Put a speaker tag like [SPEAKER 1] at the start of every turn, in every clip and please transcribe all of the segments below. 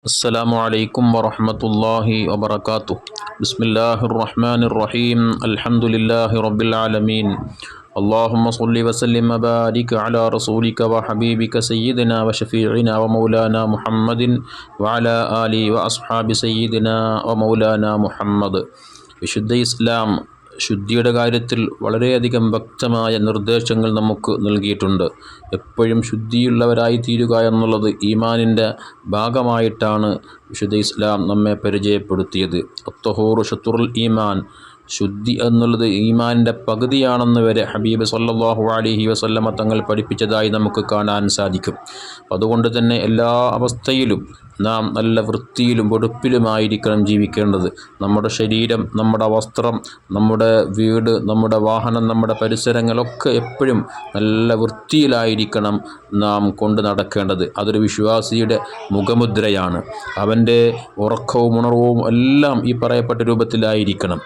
[SPEAKER 1] السلام عليكم ورحمة الله وبركاته. بسم الله الرحمن الرحيم. الحمد لله رب العالمين. اللهم صل وسلم وبارك على رسولك وحبيبك سيدنا وشفيعنا ومولانا محمد وعلى آله وأصحاب سيدنا ومولانا محمد. വിശുദ്ധ ഇസ്ലാം ശുദ്ധിയുടെ കാര്യത്തിൽ വളരെയധികം വ്യക്തമായ നിർദ്ദേശങ്ങൾ നമുക്ക് നൽകിയിട്ടുണ്ട്. എപ്പോഴും ശുദ്ധിയുള്ളവരായി തീരുക എന്നുള്ളത് ഈമാനിൻ്റെ ഭാഗമായിട്ടാണ് വിശുദ്ധ ഇസ്ലാം നമ്മെ പരിചയപ്പെടുത്തിയത്. അത്തഹൂറു ഷത്റുൽ ഈമാൻ, ശുദ്ധി എന്നുള്ളത് ഈമാനിൻ്റെ പകുതിയാണെന്ന് വരെ ഹബീബ് സല്ലല്ലാഹു അലൈഹി വസല്ലമ തങ്ങൾ പഠിപ്പിച്ചതായി നമുക്ക് കാണാൻ സാധിക്കും. അതുകൊണ്ട് തന്നെ എല്ലാ അവസ്ഥയിലും നാം നല്ല വൃത്തിയിലും വെടുപ്പിലുമായിരിക്കണം ജീവിക്കേണ്ടത്. നമ്മുടെ ശരീരം, നമ്മുടെ വസ്ത്രം, നമ്മുടെ വീട്, നമ്മുടെ വാഹനം, നമ്മുടെ പരിസരങ്ങളൊക്കെ എപ്പോഴും നല്ല വൃത്തിയിലായിരിക്കണം നാം കൊണ്ട് നടക്കേണ്ടത്. അതൊരു വിശ്വാസിയുടെ മുഖമുദ്രയാണ്. അവൻ്റെ ഉറക്കവും ഉണർവും എല്ലാം ഈ പറയപ്പെട്ട രൂപത്തിലായിരിക്കണം.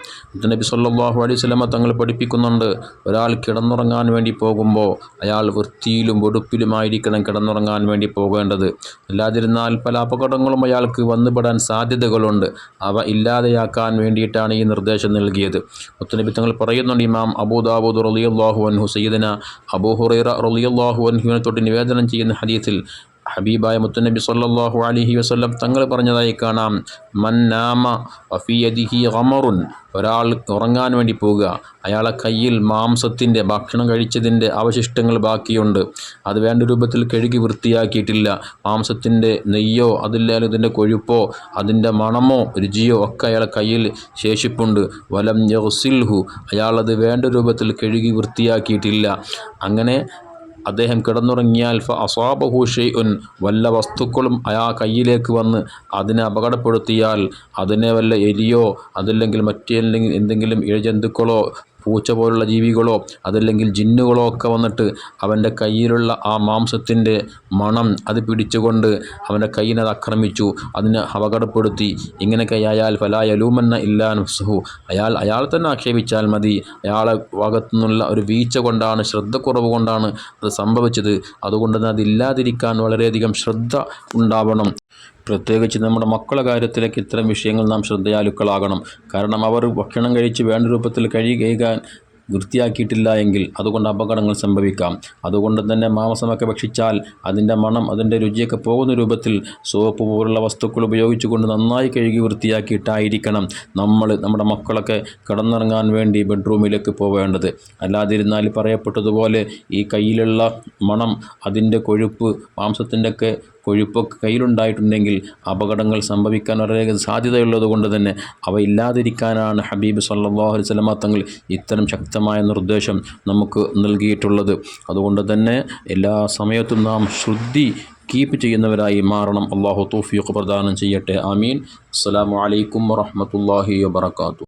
[SPEAKER 1] നബി സല്ലല്ലാഹു അലൈഹി വസല്ലമ തങ്ങൾ പഠിപ്പിക്കുന്നുണ്ട്, ഒരാൾ കിടന്നുറങ്ങാൻ വേണ്ടി പോകുമ്പോൾ അയാൾ വൃത്തിയിലും വെടുപ്പിലുമായിരിക്കണം കിടന്നുറങ്ങാൻ വേണ്ടി പോകേണ്ടത്. അല്ലാതിരുന്നാൽ പല അപകടങ്ങളും അയാൾക്ക് വന്നുപെടാൻ സാധ്യതകളുണ്ട്. അവ ഇല്ലാതെയാക്കാൻ വേണ്ടിയിട്ടാണ് ഈ നിർദ്ദേശം നൽകിയത്. മുത്തുനബി തങ്ങൾ പറയുന്നുണ്ട്, ഇമാം അബൂ ദാവൂദ് റളിയല്ലാഹു അൻഹു സയ്യിദന അബൂ ഹുറൈറ റളിയല്ലാഹു അൻഹുവിനെ തൊട്ട് നിവേദനം ചെയ്യുന്ന ഹദീസിൽ ഹബീബായ മുത്തുനബി സല്ലല്ലാഹു അലൈഹി വസല്ലം തങ്ങൾ പറഞ്ഞതായി കാണാം, മൻ നാമ വഫീ യദിഹി ഖമറുൻ, ഒരാൾ ഉറങ്ങാൻ വേണ്ടി പോവുക, അയാളെ കയ്യിൽ മാംസത്തിൻ്റെ, ഭക്ഷണം കഴിച്ചതിൻ്റെ അവശിഷ്ടങ്ങൾ ബാക്കിയുണ്ട്, അത് വേണ്ട രൂപത്തിൽ കഴുകി വൃത്തിയാക്കിയിട്ടില്ല, മാംസത്തിൻ്റെ നെയ്യോ അതില്ലെങ്കിൽ ഇതിൻ്റെ കൊഴുപ്പോ അതിൻ്റെ മണമോ രുചിയോ ഒക്കെ അയാളെ കയ്യിൽ ശേഷിപ്പുണ്ട്, വലം യഗ്സിൽഹു, അയാളത് വേണ്ട രൂപത്തിൽ കഴുകി വൃത്തിയാക്കിയിട്ടില്ല, അങ്ങനെ അദ്ദേഹം കിടന്നുറങ്ങിയാൽ അസ്വാബഹു ഷൈഉൻ, വല്ല വസ്തുക്കളും ആ കയ്യിലേക്ക് വന്ന് അതിനെ അപകടപ്പെടുത്തിയാൽ, അതിനെ വല്ല എലിയോ അതല്ലെങ്കിൽ എന്തെങ്കിലും ഇഴജന്തുക്കളോ പൂച്ച പോലുള്ള ജീവികളോ അതല്ലെങ്കിൽ ജിന്നുകളോ ഒക്കെ വന്നിട്ട് അവൻ്റെ കയ്യിലുള്ള ആ മാംസത്തിൻ്റെ മണം അത് പിടിച്ചുകൊണ്ട് അവൻ്റെ കയ്യിനെ അത് ആക്രമിച്ചു, അതിനെ അപകടപ്പെടുത്തി, ഇങ്ങനെയൊക്കെ ആയാൽ ഫലാ യലൂമന്ന ഇല്ലാ നഫ്സുഹു, അയാൾ തന്നെ ആക്ഷേപിച്ചാൽ മതി. അയാളെ ഭാഗത്തു നിന്നുള്ള ഒരു വീഴ്ച കൊണ്ടാണ്, ശ്രദ്ധക്കുറവ് കൊണ്ടാണ് അത് സംഭവിച്ചത്. അതുകൊണ്ട് തന്നെ അതില്ലാതിരിക്കാൻ വളരെയധികം ശ്രദ്ധ ഉണ്ടാവണം. പ്രത്യേകിച്ച് നമ്മുടെ മക്കളുടെ കാര്യത്തിലേക്ക് ഇത്തരം വിഷയങ്ങൾ നാം ശ്രദ്ധയാലുക്കളാകണം. കാരണം അവർ ഭക്ഷണം കഴിച്ച് വേണ്ട രൂപത്തിൽ കഴുകാൻ വൃത്തിയാക്കിയിട്ടില്ല എങ്കിൽ അതുകൊണ്ട് അപകടങ്ങൾ സംഭവിക്കാം. അതുകൊണ്ട് തന്നെ മാംസമൊക്കെ ഭക്ഷിച്ചാൽ അതിൻ്റെ മണം, അതിൻ്റെ രുചിയൊക്കെ പോകുന്ന രൂപത്തിൽ സോപ്പ് പോലുള്ള വസ്തുക്കൾ ഉപയോഗിച്ചുകൊണ്ട് നന്നായി കഴുകി വൃത്തിയാക്കിയിട്ടായിരിക്കണം നമ്മുടെ മക്കളൊക്കെ കിടന്നിറങ്ങാൻ വേണ്ടി ബെഡ്റൂമിലേക്ക് പോവേണ്ടത്. അല്ലാതിരുന്നാൽ പറയപ്പെട്ടതുപോലെ ഈ കയ്യിലുള്ള മണം, അതിൻ്റെ കൊഴുപ്പ്, മാംസത്തിൻ്റെയൊക്കെ കൊഴുപ്പൊക്കെ കയ്യിലുണ്ടായിട്ടുണ്ടെങ്കിൽ അപകടങ്ങൾ സംഭവിക്കാൻ വളരെ സാധ്യതയുള്ളത് കൊണ്ട് തന്നെ അവ ഇല്ലാതിരിക്കാനാണ് ഹബീബ് സല്ലല്ലാഹു അലൈഹി വസല്ലമ തങ്ങൾ ഇത്തരം ശക്തമായ നിർദ്ദേശം നമുക്ക് നൽകിയിട്ടുള്ളത്. അതുകൊണ്ട് തന്നെ എല്ലാ സമയത്തും നാം ശുദ്ധി കീപ്പ് ചെയ്യുന്നവരായി മാറണം. അല്ലാഹു തൗഫീഖ് പ്രദാനം ചെയ്യട്ടെ. ആമീൻ. അസ്സലാമു അലൈക്കും വറഹ്മത്തുള്ളാഹി വബറകാതുഹു.